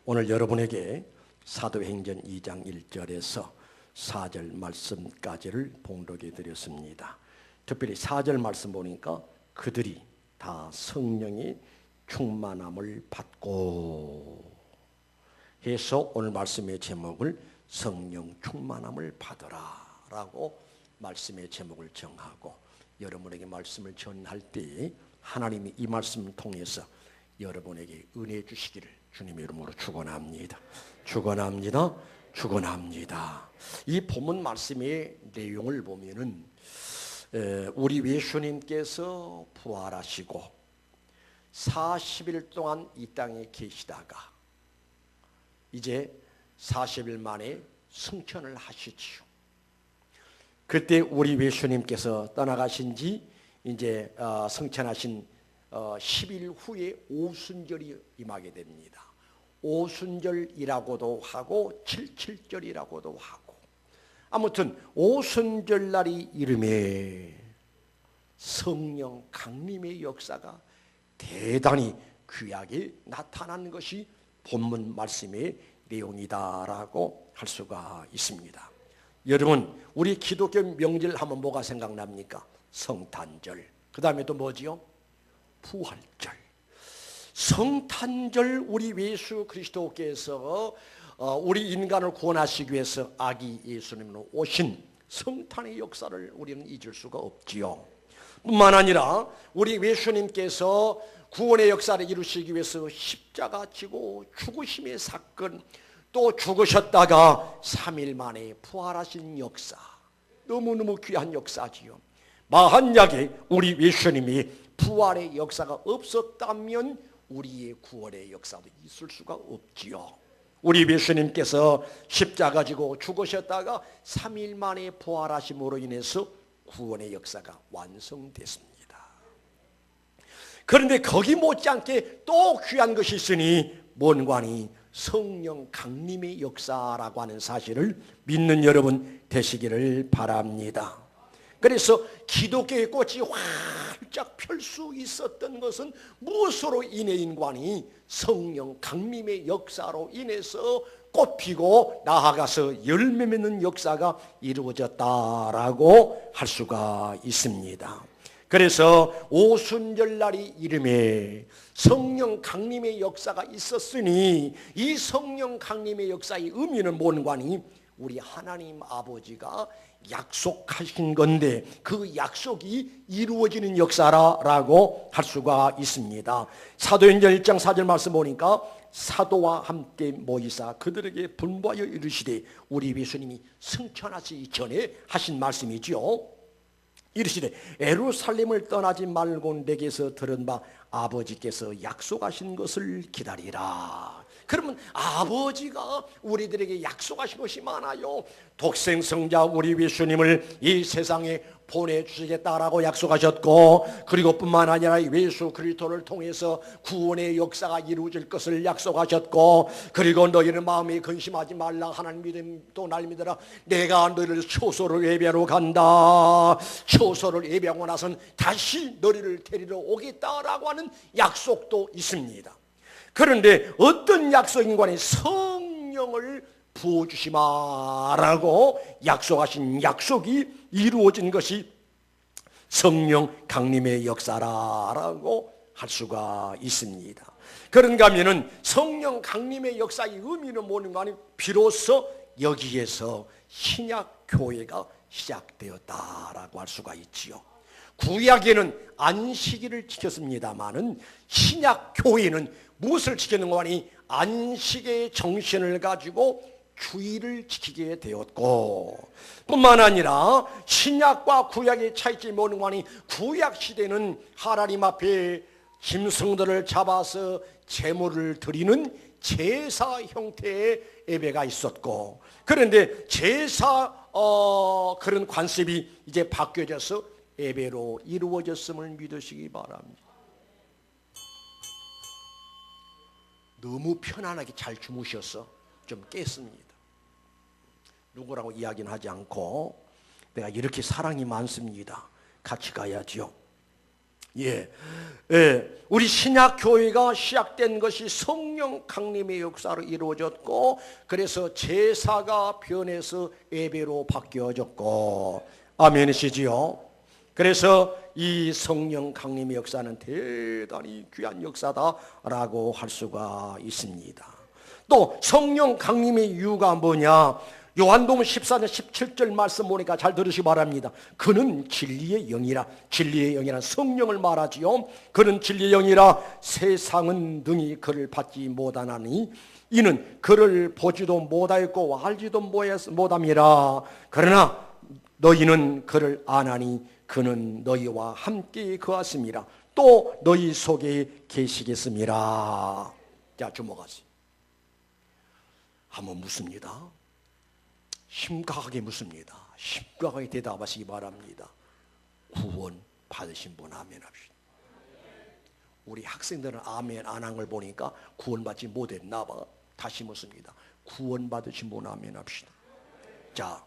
오늘 여러분에게 사도행전 2장 1절에서 4절 말씀까지를 봉독해 드렸습니다. 특별히 4절 말씀 보니까 그들이 다 성령의 충만함을 받고 해서 오늘 말씀의 제목을 성령 충만함을 받으라 라고 말씀의 제목을 정하고 여러분에게 말씀을 전할 때 하나님이 이 말씀을 통해서 여러분에게 은혜 주시기를 주님의 이름으로 축원합니다. 축원합니다. 축원합니다. 이 본문 말씀의 내용을 보면은 우리 예수님께서 부활하시고 40일 동안 이 땅에 계시다가 이제 40일 만에 승천을 하시지요. 그때 우리 예수님께서 떠나가신 지 이제 승천하신 10일 후에 오순절이 임하게 됩니다. 오순절이라고도 하고 칠칠절이라고도 하고 아무튼 오순절 날이 이름에 성령 강림의 역사가 대단히 귀하게 나타나는 것이 본문 말씀의 내용이다라고 할 수가 있습니다. 여러분, 우리 기독교 명절 하면 뭐가 생각납니까? 성탄절. 그 다음에 또 뭐지요? 부활절. 성탄절, 우리 예수 그리스도께서 우리 인간을 구원하시기 위해서 아기 예수님으로 오신 성탄의 역사를 우리는 잊을 수가 없지요. 뿐만 아니라 우리 예수님께서 구원의 역사를 이루시기 위해서 십자가 지고 죽으심의 사건, 또 죽으셨다가 3일 만에 부활하신 역사, 너무너무 귀한 역사지요. 만약에 우리 예수님이 부활의 역사가 없었다면 우리의 구원의 역사도 있을 수가 없지요. 우리 예수님께서 십자가 지고 죽으셨다가 3일 만에 부활하심으로 인해서 구원의 역사가 완성됐습니다. 그런데 거기 못지않게 또 귀한 것이 있으니 뭔가니 성령 강림의 역사라고 하는 사실을 믿는 여러분 되시기를 바랍니다. 그래서 기독교의 꽃이 활짝 펼 수 있었던 것은 무엇으로 인해인관이 성령 강림의 역사로 인해서 꽃피고 나아가서 열매 맺는 역사가 이루어졌다라고 할 수가 있습니다. 그래서 오순절날이 이름에 성령 강림의 역사가 있었으니 이 성령 강림의 역사의 의미는 뭔가니 우리 하나님 아버지가 약속하신 건데 그 약속이 이루어지는 역사라고 할 수가 있습니다. 사도행전 1장 4절 말씀 보니까 사도와 함께 모이사 그들에게 분부하여 이르시되, 우리 예수님이 승천하시기 전에 하신 말씀이지요. 이르시되 예루살렘을 떠나지 말고 내게서 들은 바 아버지께서 약속하신 것을 기다리라. 그러면 아버지가 우리들에게 약속하신 것이 많아요. 독생성자 우리 예수님을 이 세상에 보내주시겠다라고 약속하셨고, 그리고 뿐만 아니라 예수 그리스도를 통해서 구원의 역사가 이루어질 것을 약속하셨고, 그리고 너희는 마음에 근심하지 말라. 하나님 믿음도 날 믿어라. 내가 너희를 초소를 예배하러 간다. 초소를 예배하고 나서는 다시 너희를 데리러 오겠다라고 하는 약속도 있습니다. 그런데 어떤 약속인간에 성령을 부어주시마라고 약속하신 약속이 이루어진 것이 성령 강림의 역사라고 할 수가 있습니다. 그런가 하면은 성령 강림의 역사의 의미는 뭔가 하면 비로소 여기에서 신약 교회가 시작되었다라고 할 수가 있지요. 구약에는 안식일을 지켰습니다마는 신약 교회는 무엇을 지키는가 하니 안식의 정신을 가지고 주일을 지키게 되었고, 뿐만 아니라 신약과 구약의 차이점이 뭐는가 하니 구약 시대는 하나님 앞에 짐승들을 잡아서 제물을 드리는 제사 형태의 예배가 있었고, 그런데 제사 그런 관습이 이제 바뀌어져서 예배로 이루어졌음을 믿으시기 바랍니다. 너무 편안하게 잘 주무셔서 좀 깼습니다. 누구라고 이야기는 하지 않고 내가 이렇게 사랑이 많습니다. 같이 가야지요. 예. 예. 우리 신약 교회가 시작된 것이 성령 강림의 역사로 이루어졌고, 그래서 제사가 변해서 예배로 바뀌어졌고, 아멘이시지요? 그래서 이 성령 강림의 역사는 대단히 귀한 역사다라고 할 수가 있습니다. 또 성령 강림의 이유가 뭐냐? 요한복음 14장 17절 말씀 보니까 잘 들으시기 바랍니다. 그는 진리의 영이라, 진리의 영이란 성령을 말하지요. 그는 진리의 영이라 세상은 능히 그를 받지 못하나니 이는 그를 보지도 못하였고 알지도 못함이라. 그러나 너희는 그를 아나니 그는 너희와 함께 거하심이라. 또 너희 속에 계시겠음이라. 자, 주목하세요. 한번 묻습니다. 심각하게 묻습니다. 심각하게 대답하시기 바랍니다. 구원 받으신 분 아멘 합시다. 우리 학생들은 아멘 안 한 걸 보니까 구원받지 못했나 봐. 다시 묻습니다. 구원 받으신 분 아멘 합시다. 자,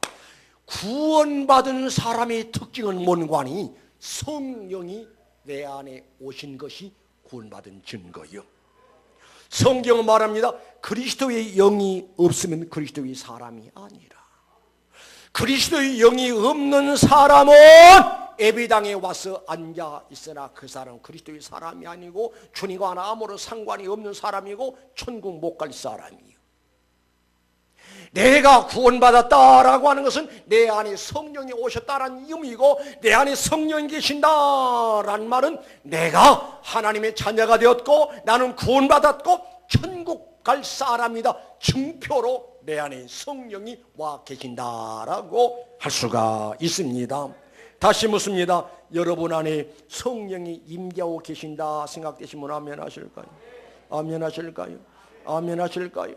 구원받은 사람의 특징은 뭔가니? 성령이 내 안에 오신 것이 구원받은 증거요. 성경은 말합니다. 그리스도의 영이 없으면 그리스도의 사람이 아니라. 그리스도의 영이 없는 사람은 예배당에 와서 앉아 있으나 그 사람은 그리스도의 사람이 아니고 주님과 아무런 상관이 없는 사람이고 천국 못 갈 사람이에요. 내가 구원받았다라고 하는 것은 내 안에 성령이 오셨다라는 의미고, 내 안에 성령이 계신다라는 말은 내가 하나님의 자녀가 되었고 나는 구원받았고 천국 갈 사람이다 증표로 내 안에 성령이 와 계신다라고 할 수가 있습니다. 다시 묻습니다. 여러분 안에 성령이 임재하고 계신다 생각되시면 아멘 하실까요? 아멘 하실까요? 아멘 하실까요?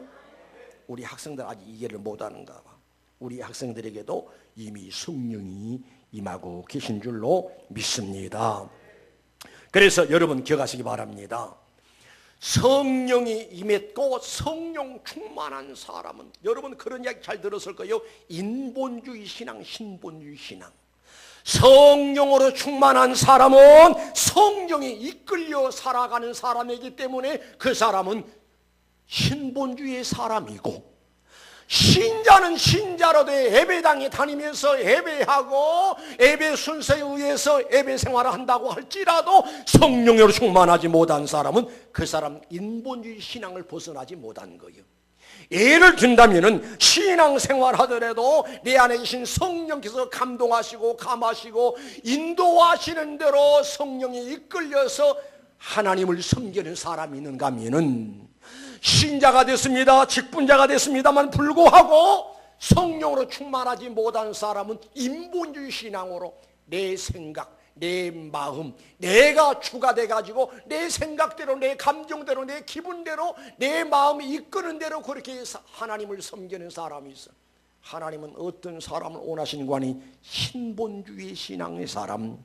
우리 학생들 아직 이해를 못하는가 봐. 우리 학생들에게도 이미 성령이 임하고 계신 줄로 믿습니다. 그래서 여러분 기억하시기 바랍니다. 성령이 임했고 성령 충만한 사람은, 여러분 그런 이야기 잘 들었을 거예요. 인본주의 신앙, 신본주의 신앙. 성령으로 충만한 사람은 성령이 이끌려 살아가는 사람이기 때문에 그 사람은 신본주의의 사람이고, 신자는 신자로도 예배당에 다니면서 예배하고 예배 순서에 의해서 예배 생활을 한다고 할지라도 성령으로 충만하지 못한 사람은 그 사람 인본주의 신앙을 벗어나지 못한 거예요. 예를 든다면 신앙생활 하더라도 내 안에 계신 성령께서 감동하시고 감하시고 인도하시는 대로 성령이 이끌려서 하나님을 섬기는 사람이 있는가 하면은, 신자가 됐습니다, 직분자가 됐습니다만 불구하고 성령으로 충만하지 못한 사람은 인본주의 신앙으로 내 생각, 내 마음, 내가 주가 돼가지고 내 생각대로, 내 감정대로, 내 기분대로, 내 마음이 이끄는 대로 그렇게 하나님을 섬기는 사람이 있어. 하나님은 어떤 사람을 원하시는 거니? 신본주의 신앙의 사람,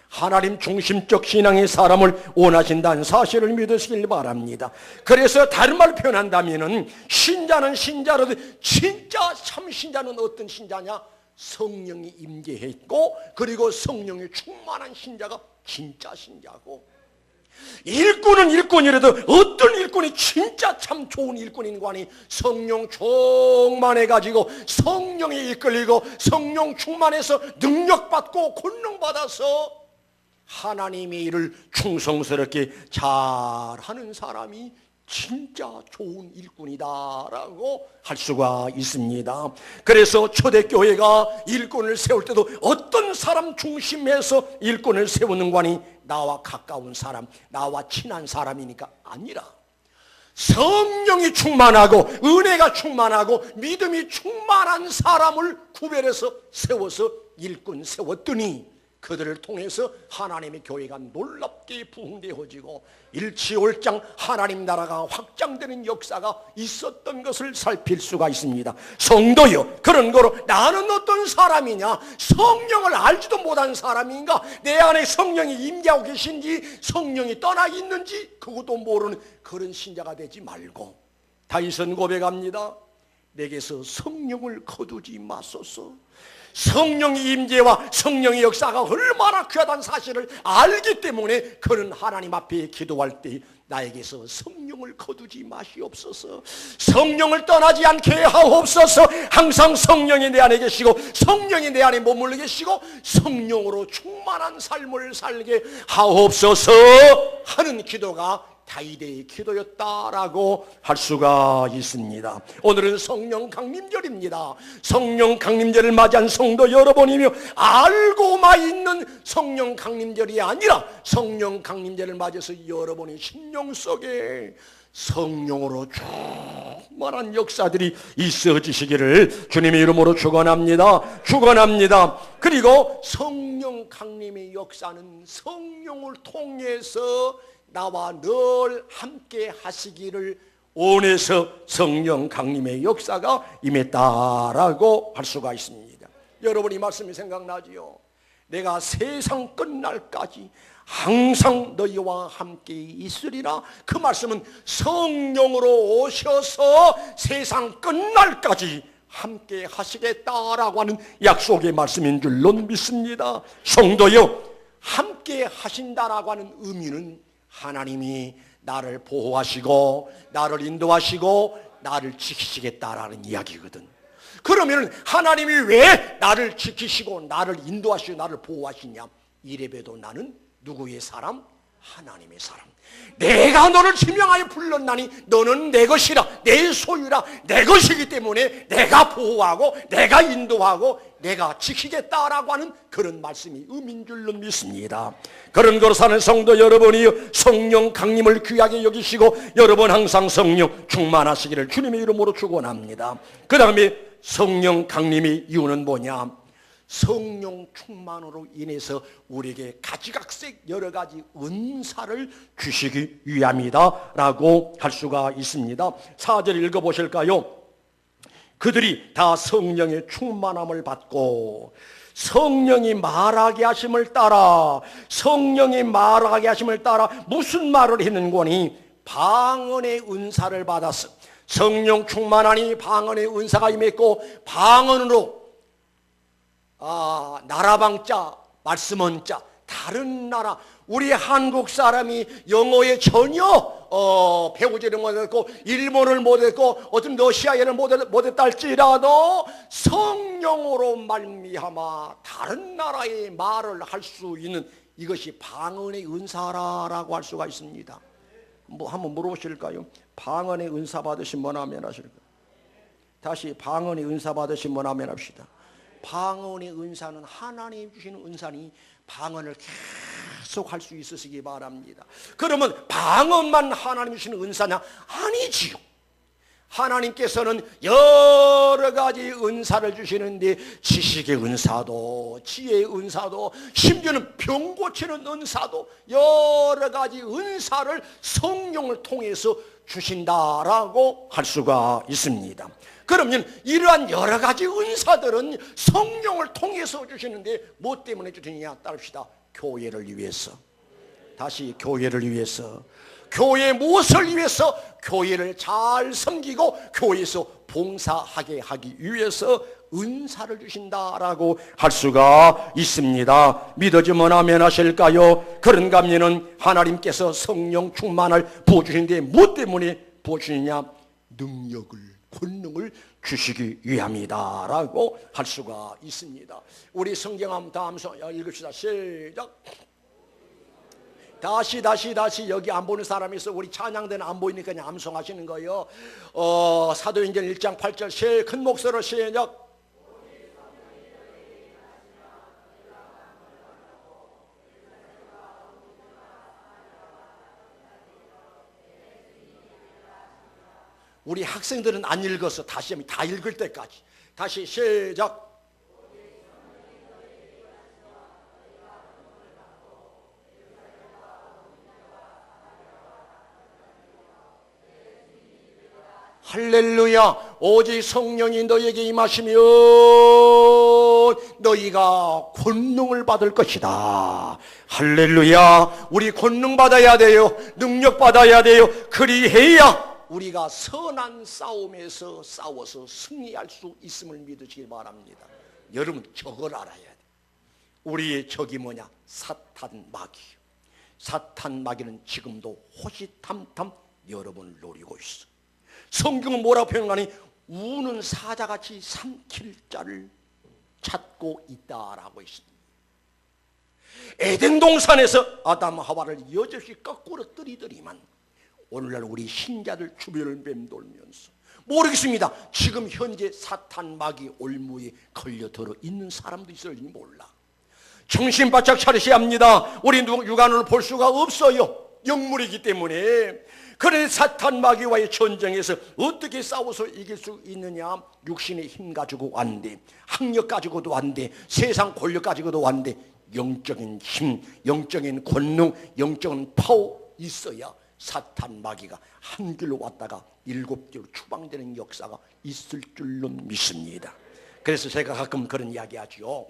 하나님 중심적 신앙의 사람을 원하신다는 사실을 믿으시길 바랍니다. 그래서 다른 말로 표현한다면 신자는 신자로도 진짜 참 신자는 어떤 신자냐? 성령이 임재했고 그리고 성령이 충만한 신자가 진짜 신자고, 일꾼은 일꾼이라도 어떤 일꾼이 진짜 참 좋은 일꾼인 거 아니? 성령 충만해가지고 성령이 이끌리고 성령 충만해서 능력받고 권능받아서 하나님의 일을 충성스럽게 잘하는 사람이 진짜 좋은 일꾼이다라고 할 수가 있습니다. 그래서 초대교회가 일꾼을 세울 때도 어떤 사람 중심에서 일꾼을 세우는 거니? 나와 가까운 사람, 나와 친한 사람이니까 아니라 성령이 충만하고 은혜가 충만하고 믿음이 충만한 사람을 구별해서 세워서 일꾼 세웠더니 그들을 통해서 하나님의 교회가 놀랍게 부흥되어지고 일치월장 하나님 나라가 확장되는 역사가 있었던 것을 살필 수가 있습니다. 성도여, 그런 거로 나는 어떤 사람이냐? 성령을 알지도 못한 사람인가? 내 안에 성령이 임재하고 계신지 성령이 떠나 있는지 그것도 모르는 그런 신자가 되지 말고, 다윗은 고백합니다. 내게서 성령을 거두지 마소서. 성령의 임재와 성령의 역사가 얼마나 귀하다는 사실을 알기 때문에 그는 하나님 앞에 기도할 때 나에게서 성령을 거두지 마시옵소서, 성령을 떠나지 않게 하옵소서, 항상 성령이 내 안에 계시고 성령이 내 안에 머물러 계시고 성령으로 충만한 삶을 살게 하옵소서 하는 기도가 다윗의 기도였다라고 할 수가 있습니다. 오늘은 성령 강림절입니다. 성령 강림절을 맞이한 성도 여러분이며 알고만 있는 성령 강림절이 아니라 성령 강림절을 맞이해서 여러분의 심령 속에 성령으로 충만한 역사들이 있어지시기를 주님의 이름으로 축원합니다. 축원합니다. 그리고 성령 강림의 역사는 성령을 통해서 나와 늘 함께 하시기를 원해서 성령 강림의 역사가 임했다라고 할 수가 있습니다. 여러분 이 말씀이 생각나지요? 내가 세상 끝날까지 항상 너희와 함께 있으리라. 그 말씀은 성령으로 오셔서 세상 끝날까지 함께 하시겠다라고 하는 약속의 말씀인 줄로 믿습니다. 성도여, 함께 하신다라고 하는 의미는 하나님이 나를 보호하시고 나를 인도하시고 나를 지키시겠다라는 이야기거든. 그러면 하나님이 왜 나를 지키시고 나를 인도하시고 나를 보호하시냐? 이래봬도 나는 누구의 사람? 하나님의 사람. 내가 너를 지명하여 불렀나니 너는 내 것이라, 내 소유라, 내 것이기 때문에 내가 보호하고 내가 인도하고 내가 지키겠다라고 하는 그런 말씀이 의미인 줄로 믿습니다. 그런 거로 사는 성도 여러분이 성령 강림을 귀하게 여기시고 여러분 항상 성령 충만하시기를 주님의 이름으로 축원합니다. 그 다음에 성령 강림의 이유는 뭐냐? 성령 충만으로 인해서 우리에게 가지각색 여러 가지 은사를 주시기 위함이다 라고 할 수가 있습니다. 4절 읽어보실까요? 그들이 다 성령의 충만함을 받고 성령이 말하게 하심을 따라, 성령이 말하게 하심을 따라 무슨 말을 했는 거니? 방언의 은사를 받았어. 성령 충만하니 방언의 은사가 임했고 방언으로 나라방자, 말씀언자, 다른 나라, 우리 한국 사람이 영어에 전혀 배우지를 못했고 일본을 못했고 어떤 러시아어를 못했다 할지라도 성령으로 말미암아 다른 나라의 말을 할 수 있는 이것이 방언의 은사라고 할 수가 있습니다. 한번 물어보실까요? 방언의 은사 받으신 분 하면 하실까요? 다시 방언의 은사 받으신 분 하면 합시다. 방언의 은사는 하나님 주시는 은사니 방언을 계속 할 수 있으시기 바랍니다. 그러면 방언만 하나님 주시는 은사냐? 아니지요. 하나님께서는 여러 가지 은사를 주시는데 지식의 은사도, 지혜의 은사도, 심지어는 병 고치는 은사도 여러 가지 은사를 성령을 통해서 주신다라고 할 수가 있습니다. 그러면 이러한 여러 가지 은사들은 성령을 통해서 주시는데 뭐 때문에 주시느냐? 따릅시다. 교회를 위해서. 다시 교회를 위해서. 교회 무엇을 위해서? 교회를 잘 섬기고 교회에서 봉사하게 하기 위해서 은사를 주신다라고 할 수가 있습니다. 믿어지면 아멘 하실까요? 그런가 하면은 하나님께서 성령 충만을 부어주시는데 뭐 때문에 부어주시느냐? 능력을, 권능을 주시기 위함이다라고 할 수가 있습니다. 우리 성경 한번 다 함성 읽읍시다. 시작. 다시 여기 안 보는 사람이 있어. 우리 찬양대는 안 보이니까 그냥 암송하시는 거예요. 사도행전 1장 8절 큰 목소리로 시작. 우리 학생들은 안 읽어서 다시 하면 다 읽을 때까지. 다시 시작. 할렐루야. 오직 성령이 너에게 임하시면 너희가 권능을 받을 것이다. 할렐루야. 우리 권능 받아야 돼요. 능력 받아야 돼요. 그리해야 우리가 선한 싸움에서 싸워서 승리할 수 있음을 믿으시기 바랍니다. 여러분 저걸 알아야 돼. 우리의 적이 뭐냐? 사탄 마귀. 사탄 마귀는 지금도 호시탐탐 여러분을 노리고 있어. 성경은 뭐라고 표현하니? 우는 사자같이 삼킬 자를 찾고 있다라고 했습니다. 에덴 동산에서 아담 하와를 여럿이 거꾸로 뜨리더니만 오늘날 우리 신자들 주변을 맴돌면서 모르겠습니다. 지금 현재 사탄 마귀 올무에 걸려들어 있는 사람도 있을지 몰라. 정신 바짝 차리셔야 합니다. 우리 육안으로 볼 수가 없어요. 영물이기 때문에. 그래 사탄 마귀와의 전쟁에서 어떻게 싸워서 이길 수 있느냐? 육신의 힘 가지고 왔는데, 학력 가지고도 왔는데, 세상 권력 가지고도 왔는데, 영적인 힘, 영적인 권능, 영적인 파워 있어야 사탄 마귀가 한 길로 왔다가 7길로 추방되는 역사가 있을 줄로 믿습니다. 그래서 제가 가끔 그런 이야기 하죠.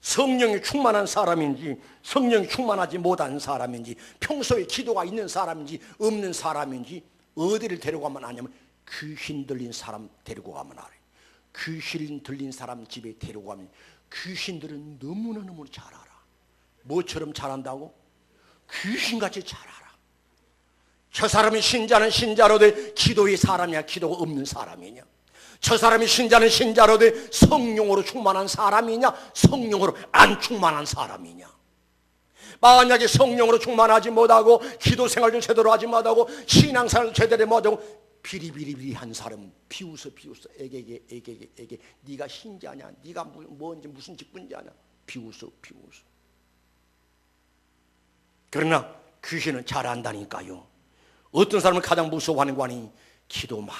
성령이 충만한 사람인지 성령이 충만하지 못한 사람인지 평소에 기도가 있는 사람인지 없는 사람인지 어디를 데려가면 아냐면 귀신 들린 사람 데리고 가면 알아요. 귀신 들린 사람 집에 데리고 가면 귀신들은 너무나 잘 알아. 뭐처럼 잘한다고? 귀신같이 잘 알아. 저 사람이 신자는 신자로 돼 기도의 사람이야, 기도가 없는 사람이냐? 저 사람이 신자는 신자로 돼 성령으로 충만한 사람이냐, 성령으로 안 충만한 사람이냐? 만약에 성령으로 충만하지 못하고 기도 생활도 제대로 하지 못하고 신앙생활도 제대로 못하고 비리비리한 사람은 비웃어 애게 네가 신자냐, 네가 뭔지 무슨 직분자냐, 비웃어. 그러나 귀신은 잘한다니까요. 어떤 사람을 가장 무서워하는 관이 기도 많이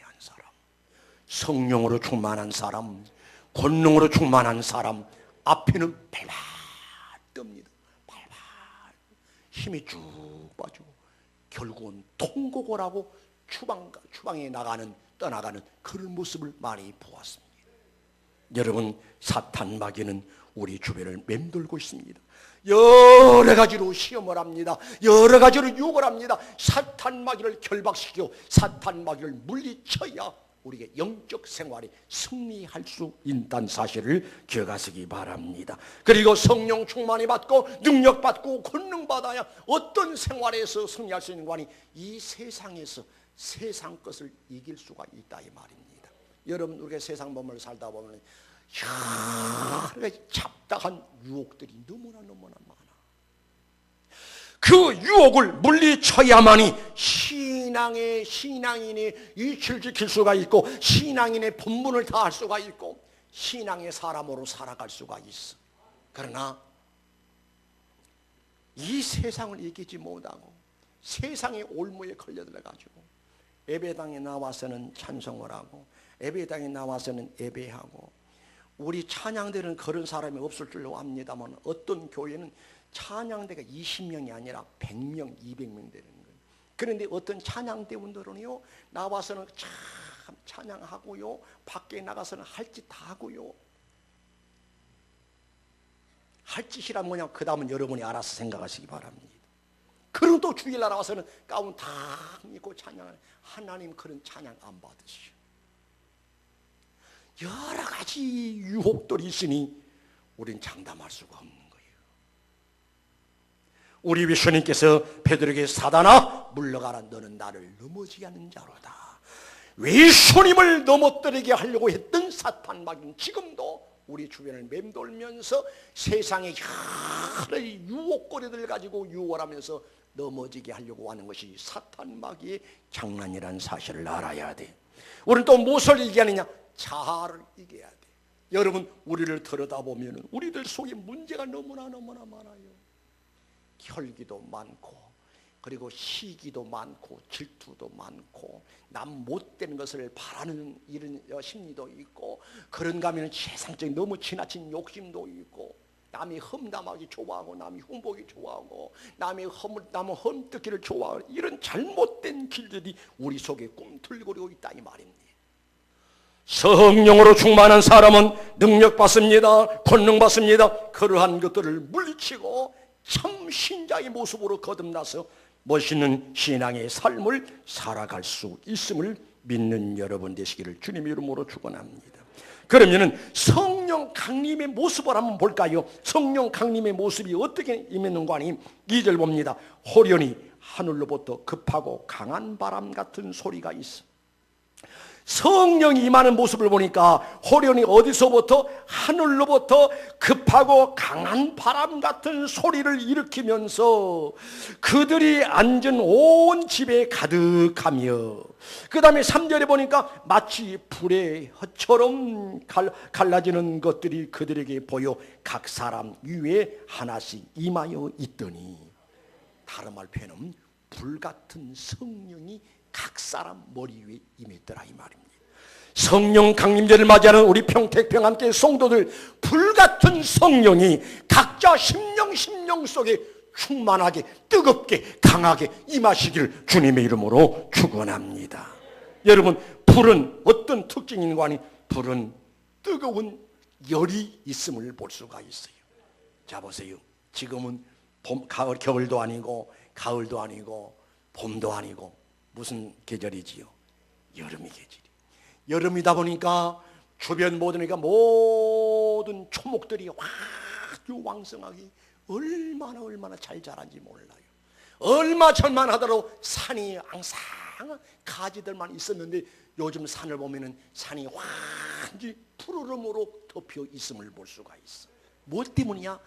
한 사람, 성령으로 충만한 사람, 권능으로 충만한 사람 앞에는 발발 뜹니다. 발발 힘이 쭉 빠지고 결국은 통곡을 하고 추방에 떠나가는 그런 모습을 많이 보았습니다. 여러분, 사탄 마귀는 우리 주변을 맴돌고 있습니다. 여러 가지로 시험을 합니다. 여러 가지로 유혹을 합니다. 사탄 마귀를 결박시키고 사탄 마귀를 물리쳐야 우리의 영적 생활에 승리할 수 있다는 사실을 기억하시기 바랍니다. 그리고 성령 충만히 받고 능력 받고 권능 받아야 어떤 생활에서 승리할 수 있는 관이 이 세상에서 세상 것을 이길 수가 있다 이 말입니다. 여러분, 우리가 세상 몸을 살다 보면 여러 잡다한 유혹들이 너무나 많아. 그 유혹을 물리쳐야만이 신앙인의 이치를 지킬 수가 있고 신앙인의 본분을 다할 수가 있고 신앙의 사람으로 살아갈 수가 있어. 그러나 이 세상을 이기지 못하고 세상의 올무에 걸려들어가지고 예배당에 나와서는 찬송을 하고 예배당에 나와서는 예배하고 우리 찬양대는 그런 사람이 없을 줄로 압니다만 어떤 교회는 찬양대가 20명이 아니라 100명, 200명 되는 거예요. 그런데 어떤 찬양대원들은요 나와서는 참 찬양하고요 밖에 나가서는 할 짓 다 하고요. 할 짓이란 뭐냐, 그 다음은 여러분이 알아서 생각하시기 바랍니다. 그리고 또 주일날 나와서는 가운 다 입고 찬양을, 하나님 그런 찬양 안 받으시오. 여러 가지 유혹들이 있으니 우린 장담할 수가 없는 거예요. 우리 예수님께서 베드로에게 사단아 물러가라, 너는 나를 넘어지게 하는 자로다. 예수님을 넘어뜨리게 하려고 했던 사탄 마귀는 지금도 우리 주변을 맴돌면서 세상의 여러 유혹거리들 가지고 유혹을 하면서 넘어지게 하려고 하는 것이 사탄 마귀의 장난이라는 사실을 알아야 돼. 우리는 또 무엇을 이겨내냐? 자아를 이겨야 돼. 여러분, 우리를 들여다보면 우리들 속에 문제가 너무나 많아요. 혈기도 많고 그리고 시기도 많고 질투도 많고 남 못된 것을 바라는 이런 심리도 있고 그런가 하면 세상적인 너무 지나친 욕심도 있고 남이 험담하기 좋아하고 남이 흠보기 좋아하고 남의 험뜯기를 좋아하고 이런 잘못된 길들이 우리 속에 꿈틀거리고 있다 이 말입니다. 성령으로 충만한 사람은 능력 받습니다. 권능 받습니다. 그러한 것들을 물리치고 참 신자의 모습으로 거듭나서 멋있는 신앙의 삶을 살아갈 수 있음을 믿는 여러분 되시기를 주님의 이름으로 축원합니다. 그러면은 성령 강림의 모습을 한번 볼까요? 성령 강림의 모습이 어떻게 임했는가 하니 2절 봅니다. 호련히 하늘로부터 급하고 강한 바람 같은 소리가 있어. 성령이 임하는 모습을 보니까 호련히 어디서부터? 하늘로부터 급하고 강한 바람 같은 소리를 일으키면서 그들이 앉은 온 집에 가득하며, 그 다음에 3절에 보니까 마치 불의 혀처럼 갈라지는 것들이 그들에게 보여 각 사람 위에 하나씩 임하여 있더니, 다른 말 표현은 불같은 성령이 각 사람 머리 위에 임했더라 이 말입니다. 성령 강림절을 맞이하는 우리 평택평안교회 성도들, 불같은 성령이 각자 심령 속에 충만하게 뜨겁게 강하게 임하시기를 주님의 이름으로 축원합니다. 여러분, 불은 어떤 특징이 있는 거 아니? 불은 뜨거운 열이 있음을 볼 수가 있어요. 자 보세요. 지금은 봄, 가을, 겨울도 아니고 가을도 아니고 봄도 아니고 무슨 계절이지요? 여름이 계절이. 여름이다 보니까 주변 모든 초목들이 아주 왕성하게 얼마나 잘 자란지 몰라요. 얼마 전만 하더라도 산이 항상 가지들만 있었는데 요즘 산을 보면은 산이 완전히 푸르름으로 덮여 있음을 볼 수가 있어. 뭐 때문이냐?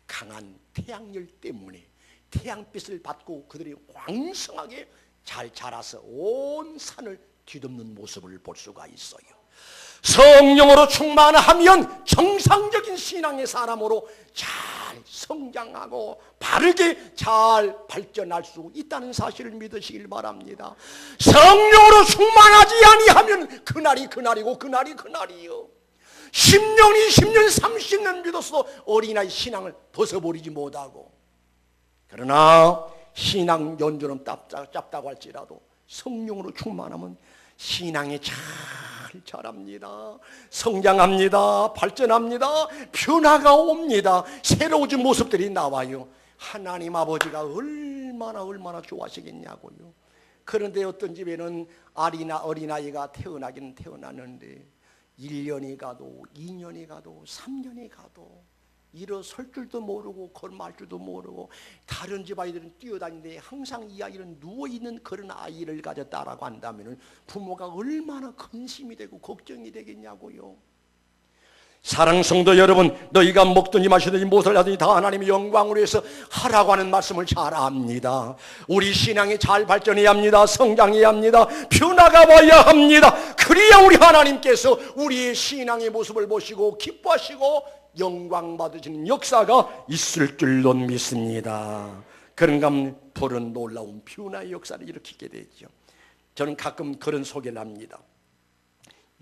강한 태양열 때문에 태양빛을 받고 그들이 왕성하게 잘 자라서 온 산을 뒤덮는 모습을 볼 수가 있어요. 성령으로 충만하면 정상적인 신앙의 사람으로 잘 성장하고 바르게 잘 발전할 수 있다는 사실을 믿으시길 바랍니다. 성령으로 충만하지 아니하면 그날이고 그날이 그날이요. 10년, 20년, 30년 믿었어도 어린아이 신앙을 벗어버리지 못하고, 그러나 신앙 연조는 짧다고 할지라도 성령으로 충만하면 신앙이 잘 자랍니다. 성장합니다. 발전합니다. 변화가 옵니다. 새로워진 모습들이 나와요. 하나님 아버지가 얼마나 좋아하시겠냐고요. 그런데 어떤 집에는 어린아이가 태어나긴 태어났는데 1년이 가도 2년이 가도 3년이 가도 일어설 줄도 모르고 걸어말 줄도 모르고, 다른 집 아이들은 뛰어다니는데 항상 이 아이는 누워있는 그런 아이를 가졌다라고 한다면 부모가 얼마나 근심이 되고 걱정이 되겠냐고요. 사랑 성도 여러분, 너희가 먹든지 마시든지 무엇을 하든지 다 하나님의 영광을 위해서 하라고 하는 말씀을 잘 압니다. 우리 신앙이 잘 발전해야 합니다. 성장해야 합니다. 변화가 와야 합니다. 그래야 우리 하나님께서 우리의 신앙의 모습을 보시고 기뻐하시고 영광 받으시는 역사가 있을 줄로 믿습니다. 그런가 하면 불은 놀라운 변화의 역사를 일으키게 되죠. 저는 가끔 그런 소개를 합니다.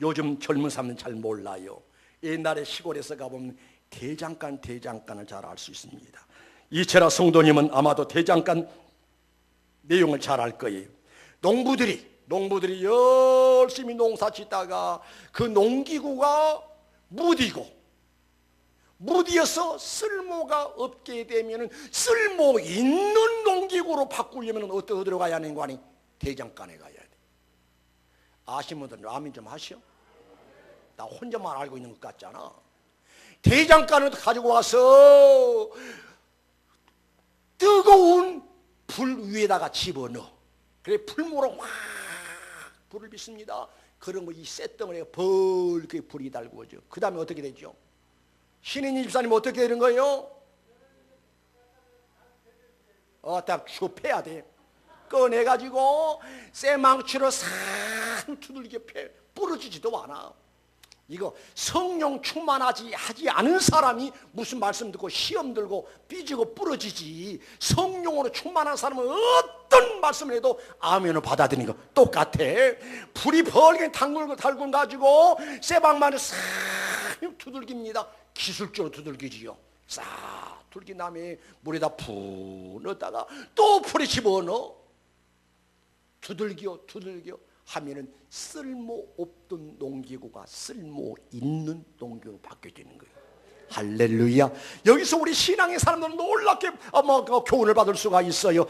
요즘 젊은 사람은 잘 몰라요. 옛날에 시골에서 가보면 대장간을 잘 알 수 있습니다. 이철아 성도님은 아마도 대장간 내용을 잘 알 거예요. 농부들이 열심히 농사 짓다가 그 농기구가 무디어서 쓸모가 없게 되면 쓸모 있는 농기구로 바꾸려면 어디로 가야 하는 거 아니? 대장간에 가야 돼. 아시는 분들은 아멘 좀 하시오. 나 혼자만 알고 있는 것 같잖아. 대장간을 가지고 와서 뜨거운 불 위에다가 집어넣어. 그래 풀모로 확 불을 빚습니다. 그런 거 이 쇳덩어리에 벌게 불이 달구어져. 그 다음에 어떻게 되죠? 신인이 집사님 어떻게 되는 거예요? 다 좁혀야 돼. 꺼내가지고 쇠망치로 싹 두들겨 패. 부러지지도 않아. 이거 성령 충만하지 않은 사람이 무슨 말씀 듣고 시험 들고 삐지고 부러지지, 성령으로 충만한 사람은 어떤 말씀을 해도 아멘을 받아들이는 거 똑같아. 불이 벌게 달군 가지고 쇠방망이를 싹 두들깁니다. 기술적으로 두들기지요. 싹 두들긴 다음에 물에다 푹 넣었다가 또 불에 집어넣어. 두들겨 하면은 쓸모없던 농기구가 쓸모 있는 농기구로 바뀌어지는 거예요. 할렐루야. 여기서 우리 신앙의 사람들은 놀랍게 교훈을 받을 수가 있어요.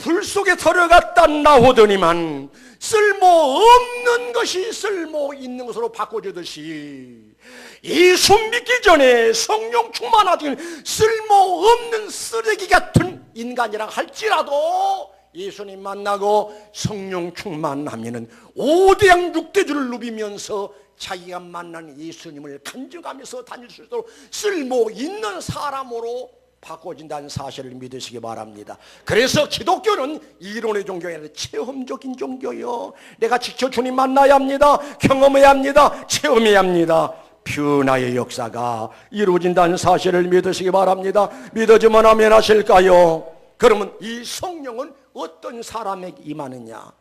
불 속에 들어갔다 나오더니만 쓸모없는 것이 쓸모 있는 것으로 바꿔주듯이 예수 믿기 전에 성령 충만하지 쓸모없는 쓰레기 같은 인간이라 할지라도 예수님 만나고 성령 충만하면은 오대양 육대주를 누비면서 자기가 만난 예수님을 간증하면서 다닐 수 있도록 쓸모 있는 사람으로 바꿔진다는 사실을 믿으시기 바랍니다. 그래서 기독교는 이론의 종교가 아니라 체험적인 종교요. 내가 직접 주님 만나야 합니다. 경험해야 합니다. 체험해야 합니다. 변화의 역사가 이루어진다는 사실을 믿으시기 바랍니다. 믿어지면 아멘 하실까요? 그러면 이 성령은 어떤 사람에게 임하느냐?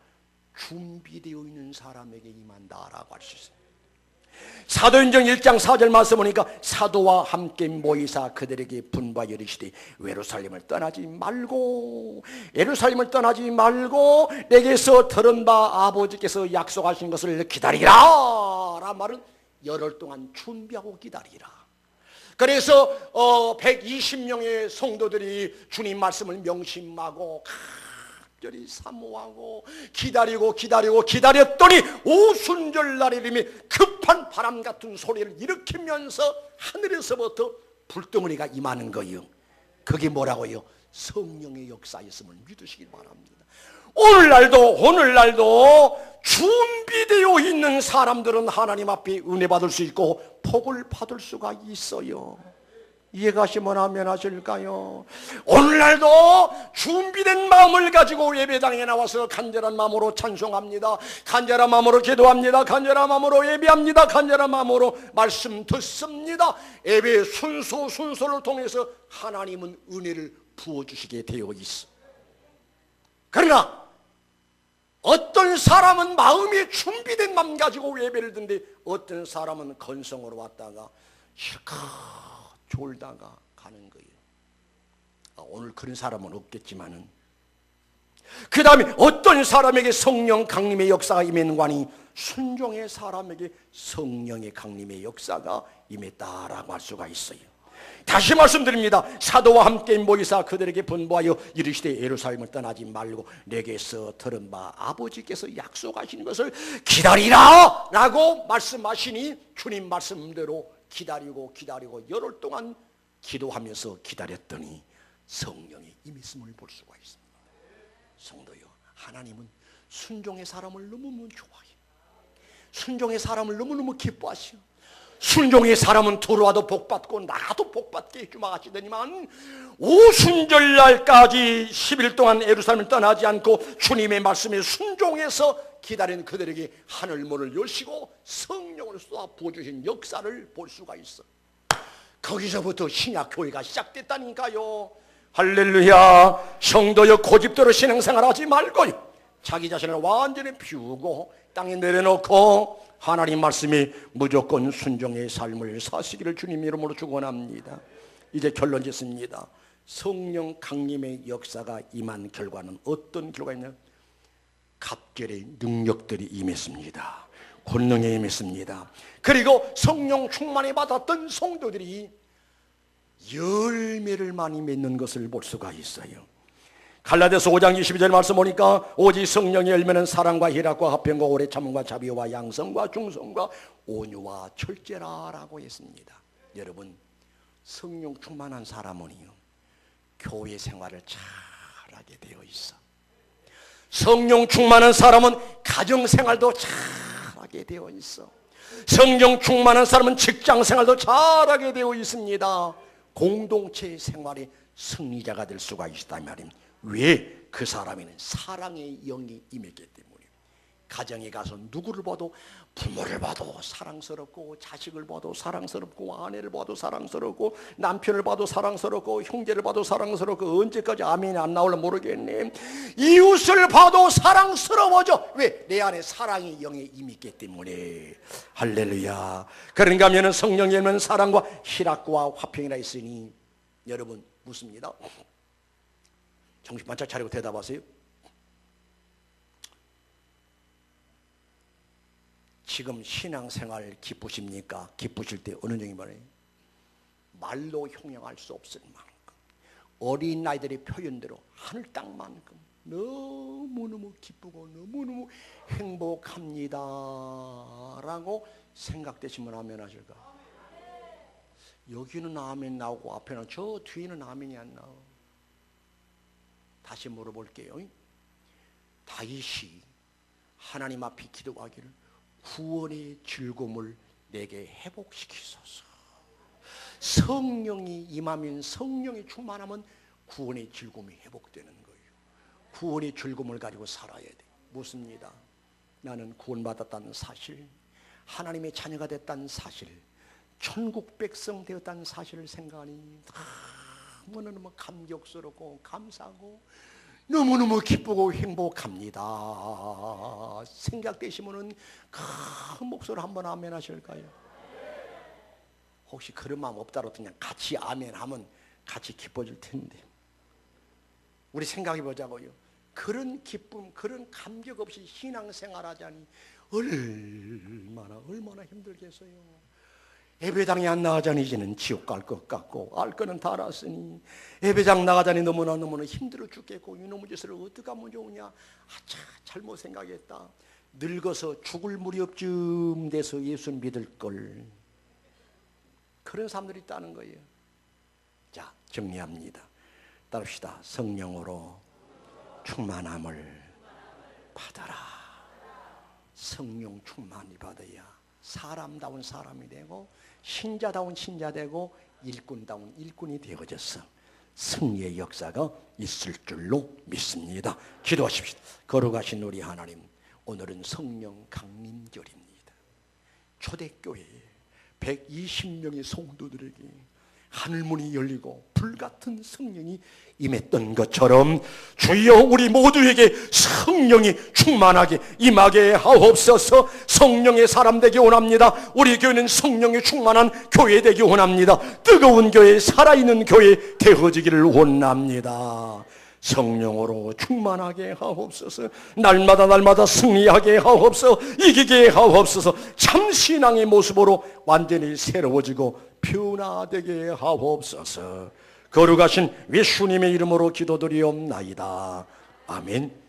준비되어 있는 사람에게 임한다라고 할 수 있습니다. 사도행전 1장 4절 말씀 보니까 사도와 함께 모이사 그들에게 분부하여 이르시되 예루살렘을 떠나지 말고 내게서 들은 바 아버지께서 약속하신 것을 기다리라 라는 말은 열흘 동안 준비하고 기다리라. 그래서 120명의 성도들이 주님 말씀을 명심하고 간절히 사모하고 기다렸더니 오순절날에 이름이 급한 바람 같은 소리를 일으키면서 하늘에서부터 불덩어리가 임하는 거예요. 그게 뭐라고요? 성령의 역사였음을 믿으시기 바랍니다. 오늘날도 준비되어 있는 사람들은 하나님 앞에 은혜 받을 수 있고 복을 받을 수가 있어요. 이해가시면 아멘 하실까요? 오늘날도 준비된 마음을 가지고 예배당에 나와서 간절한 마음으로 찬송합니다. 간절한 마음으로 기도합니다. 간절한 마음으로 예배합니다. 간절한 마음으로 말씀 듣습니다. 예배의 순서를 통해서 하나님은 은혜를 부어주시게 되어 있어. 그러나 어떤 사람은 마음이 준비된 마음 가지고 예배를 듣는데 어떤 사람은 건성으로 왔다가 실컷 졸다가 가는 거예요. 오늘 그런 사람은 없겠지만은 그 다음에 어떤 사람에게 성령 강림의 역사가 임했는가 하니 순종의 사람에게 성령의 강림의 역사가 임했다라고 할 수가 있어요. 다시 말씀드립니다. 사도와 함께 모이사 그들에게 분부하여 이르시되 예루살렘을 떠나지 말고 내게서 들은 바 아버지께서 약속하신 것을 기다리라 라고 말씀하시니 주님 말씀대로 기다리고 열흘 동안 기도하면서 기다렸더니 성령의 임했음을 볼 수가 있습니다. 성도요, 하나님은 순종의 사람을 너무너무 좋아해요. 순종의 사람을 너무너무 기뻐하셔. 순종의 사람은 들어와도 복받고 나가도 복받게 해주마 하시더니만 오순절날까지 10일 동안 예루살렘을 떠나지 않고 주님의 말씀에 순종해서 기다린 그들에게 하늘문을 여시고 성령을 쏟아 부어주신 역사를 볼 수가 있어. 거기서부터 신약교회가 시작됐다니까요. 할렐루야. 성도여, 고집대로 신앙생활하지 말고요, 자기 자신을 완전히 비우고 땅에 내려놓고 하나님 말씀에 무조건 순종의 삶을 사시기를 주님 이름으로 축원합니다. 이제 결론 짓습니다. 성령 강림의 역사가 임한 결과는 어떤 결과였냐? 갑절의 능력들이 임했습니다. 권능에 임했습니다. 그리고 성령 충만에 받았던 성도들이 열매를 많이 맺는 것을 볼 수가 있어요. 갈라디아서 5장 22절 말씀 보니까 오직 성령의 열매는 사랑과 희락과 화평과 오래 참음과 자비와 양성과 중성과 온유와 절제라라고 했습니다. 여러분, 성령 충만한 사람은요, 교회 생활을 잘하게 되어 있어. 성령 충만한 사람은 가정 생활도 잘하게 되어 있어. 성령 충만한 사람은 직장 생활도 잘하게 되어 있습니다. 공동체 생활의 승리자가 될 수가 있다 말입니다. 왜? 그 사람에는 사랑의 영이 임했기 때문에. 가정에 가서 누구를 봐도, 부모를 봐도 사랑스럽고, 자식을 봐도 사랑스럽고, 아내를 봐도 사랑스럽고, 남편을 봐도 사랑스럽고, 형제를 봐도 사랑스럽고, 언제까지 아멘이 안 나올라 모르겠네. 이웃을 봐도 사랑스러워져. 왜? 내 안에 사랑의 영이 임했기 때문에. 할렐루야. 그런가 하면 성령이 임한 사랑과 희락과 화평이라 했으니 여러분 묻습니다. 정신 바짝 차리고 대답하세요. 지금 신앙생활 기쁘십니까? 기쁘실 때 어느 정도 말해요? 말로 형용할 수 없을 만큼, 어린아이들의 표현대로 하늘 땅만큼 너무너무 기쁘고 너무너무 행복합니다 라고 생각되시면 아멘 하실까? 여기는 아멘 나오고 앞에는 저 뒤에는 아멘이 안 나와. 다시 물어볼게요. 다윗이 하나님 앞에 기도하기를 구원의 즐거움을 내게 회복시키소서. 성령이 임하면, 성령이 충만하면 구원의 즐거움이 회복되는 거예요. 구원의 즐거움을 가지고 살아야 돼. 묻습니다. 나는 구원받았다는 사실, 하나님의 자녀가 됐다는 사실, 천국 백성 되었다는 사실을 생각하니 너무너무 감격스럽고 감사하고 너무너무 기쁘고 행복합니다. 생각되시면은 큰 목소리로 한번 아멘 하실까요? 혹시 그런 마음 없다고 그냥 같이 아멘 하면 같이 기뻐질 텐데. 우리 생각해 보자고요. 그런 기쁨, 그런 감격 없이 신앙생활 하자니 얼마나 힘들겠어요. 예배당에 안 나가자니 이제는 지옥 갈 것 같고 알 거는 다 알았으니 예배당 나가자니 너무나 힘들어 죽겠고 이놈의 짓을 어떻게 하면 좋으냐. 아차, 잘못 생각했다. 늙어서 죽을 무렵쯤 돼서 예수 믿을 걸. 그런 사람들이 있다는 거예요. 자, 정리합니다. 따릅시다. 성령으로 충만함을 받아라. 성령 충만히 받아야 사람다운 사람이 되고 신자다운 신자 되고 일꾼다운 일꾼이 되어져서 승리의 역사가 있을 줄로 믿습니다. 기도하십시다. 거룩하신 우리 하나님, 오늘은 성령 강림절입니다. 초대교회 120명의 성도들에게 하늘문이 열리고 불같은 성령이 임했던 것처럼 주여 우리 모두에게 성령이 충만하게 임하게 하옵소서. 성령의 사람 되기 원합니다. 우리 교회는 성령이 충만한 교회 되기 원합니다. 뜨거운 교회, 살아있는 교회 되어지기를 원합니다. 성령으로 충만하게 하옵소서. 날마다 승리하게 하옵소서. 이기게 하옵소서. 참 신앙의 모습으로 완전히 새로워지고 변화되게 하옵소서. 거룩하신 예수님의 이름으로 기도드리옵나이다. 아멘.